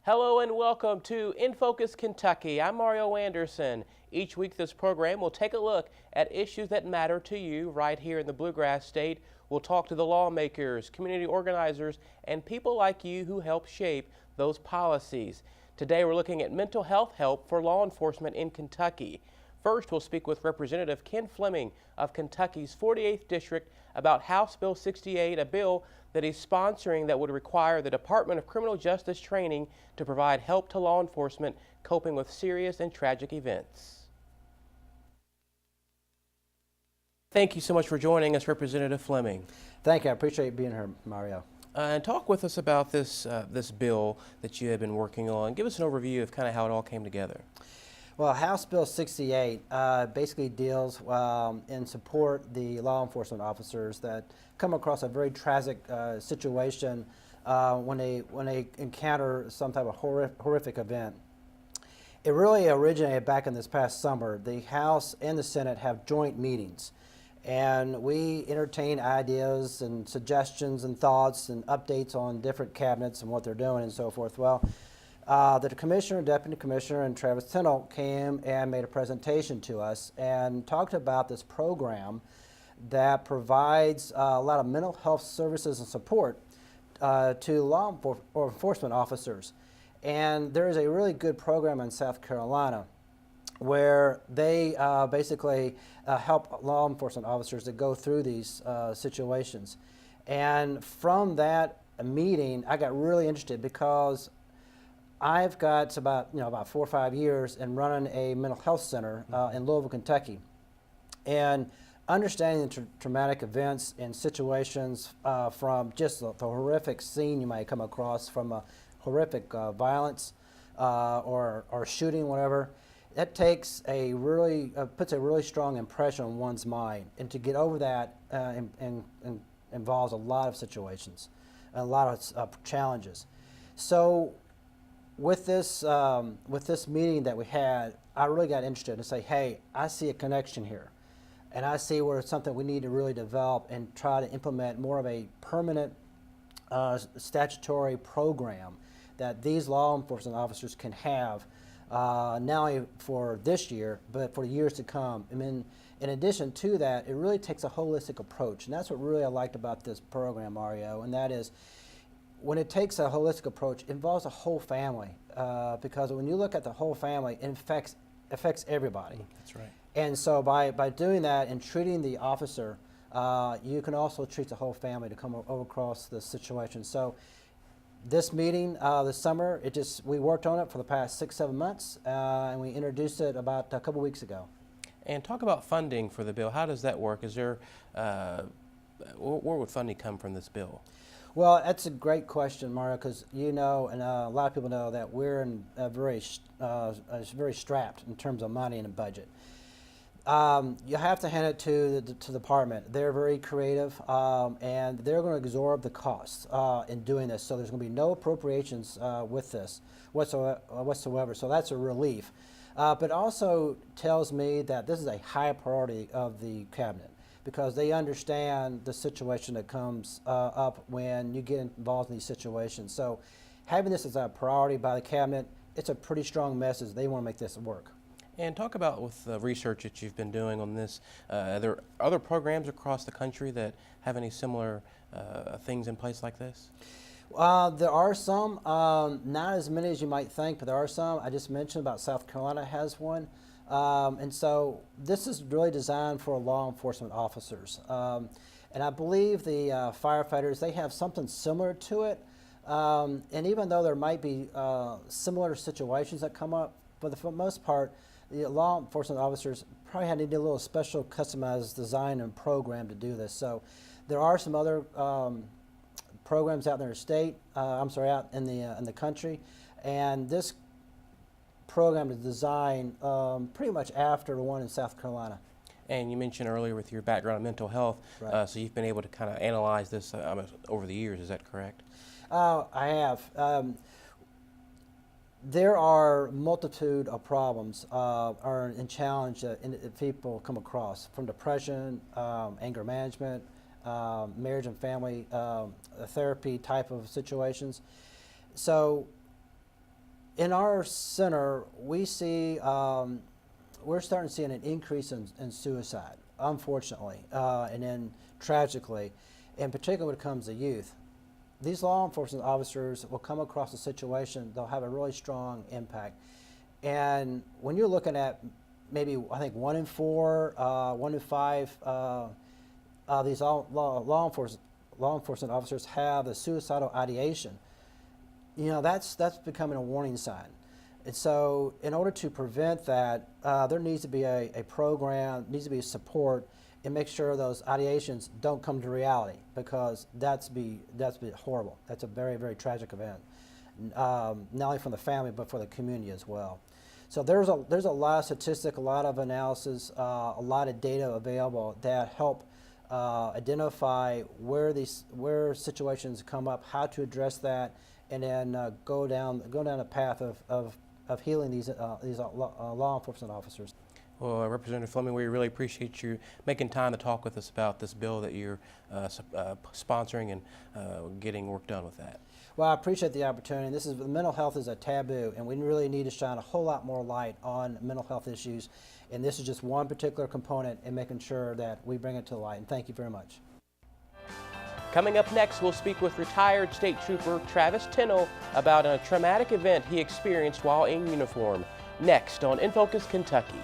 Hello and welcome to In Focus Kentucky. I'm Mario Anderson. Each week this program will take a look at issues that matter to you right here in the Bluegrass State. We'll talk to the lawmakers, community organizers, and people like you who help shape those policies. Today we're looking at mental health help for law enforcement in Kentucky. First, we'll speak with Representative Ken Fleming of Kentucky's 48th District about House Bill 68, a bill that he's sponsoring that would require the Department of Criminal Justice training to provide help to law enforcement coping with serious and tragic events. Thank you so much for joining us, Representative Fleming. Thank you. I appreciate being here, Mario. And talk with us about this bill that you have been working on. Give us an overview of kind of how it all came together. Well, House Bill 68 basically deals in support the law enforcement officers that come across a very tragic situation when they encounter some type of horrific event. It really originated back in this past summer. The House and the Senate have joint meetings, and we entertain ideas and suggestions and thoughts and updates on different cabinets and what they're doing and so forth. Well, the Commissioner, Deputy Commissioner, and Travis Tindall came and made a presentation to us and talked about this program that provides a lot of mental health services and support to law enforcement officers. And there is a really good program in South Carolina where they basically help law enforcement officers to go through these situations. And from that meeting, I got really interested because I've got about 4 or 5 years in running a mental health center in Louisville, Kentucky, and understanding the traumatic events and situations from just the horrific scene you might come across from a horrific violence or shooting, whatever. That takes a really puts a really strong impression on one's mind, and to get over that involves a lot of situations, a lot of challenges. So with this meeting that we had, I really got interested and say, hey, I see a connection here, and I see where it's something we need to really develop and try to implement more of a permanent statutory program that these law enforcement officers can have, not only for this year, but for years to come. I mean, in addition to that, it really takes a holistic approach, and that's what really I liked about this program, Mario, and that is, when it takes a holistic approach, it involves a whole family, because when you look at the whole family, it affects everybody. That's right. And so by doing that and treating the officer, you can also treat the whole family to come over across the situation. So this meeting this summer, we worked on it for the past 6-7 months, and we introduced it about a couple weeks ago. And talk about funding for the bill. How does that work? Is there, where would funding come from this bill? Well, that's a great question, Mario, because you know, and a lot of people know that we're in very strapped in terms of money and a budget. You have to hand it to the department. They're very creative, and they're going to absorb the costs in doing this. So there's going to be no appropriations with this whatsoever. So that's a relief. But also tells me that this is a high priority of the cabinet, because they understand the situation that comes up when you get involved in these situations. So having this as a priority by the cabinet, it's a pretty strong message. They want to make this work. And talk about with the research that you've been doing on this, are there other programs across the country that have any similar things in place like this? There are some, not as many as you might think, but there are some. I just mentioned about South Carolina has one. And so this is really designed for law enforcement officers. And I believe the firefighters, they have something similar to it. And even though there might be similar situations that come up, for the most part, the law enforcement officers probably need a little special customized design and program to do this. So there are some other programs out in the state, out in the country, and this program is designed pretty much after the one in South Carolina. And you mentioned earlier with your background in mental health, right. So you've been able to kind of analyze this over the years, is that correct? I have. There are multitude of problems and challenge that people come across, from depression, anger management, marriage and family therapy type of situations. So In our center, we see we're starting to see an increase in suicide, unfortunately, and then tragically, and particularly when it comes to youth. These law enforcement officers will come across a situation, they'll have a really strong impact. And when you're looking at maybe, I think 1 in 4, 1 in 5, these law enforcement officers have a suicidal ideation, you know, that's becoming a warning sign. And so in order to prevent that, there needs to be a program, needs to be support, and make sure those ideations don't come to reality, because that's be horrible. That's a very, very tragic event, not only for the family but for the community as well. So there's a lot of statistics, a lot of analysis, a lot of data available that help identify where situations come up, how to address that, and then go down a path of healing these law enforcement officers. Well, Representative Fleming, we really appreciate you making time to talk with us about this bill that you're sponsoring and getting work done with that. Well, I appreciate the opportunity. Mental health is a taboo, and we really need to shine a whole lot more light on mental health issues. And this is just one particular component in making sure that we bring it to light. And thank you very much. Coming up next, we'll speak with retired State Trooper Travis Tennell about a traumatic event he experienced while in uniform. Next on In Focus Kentucky.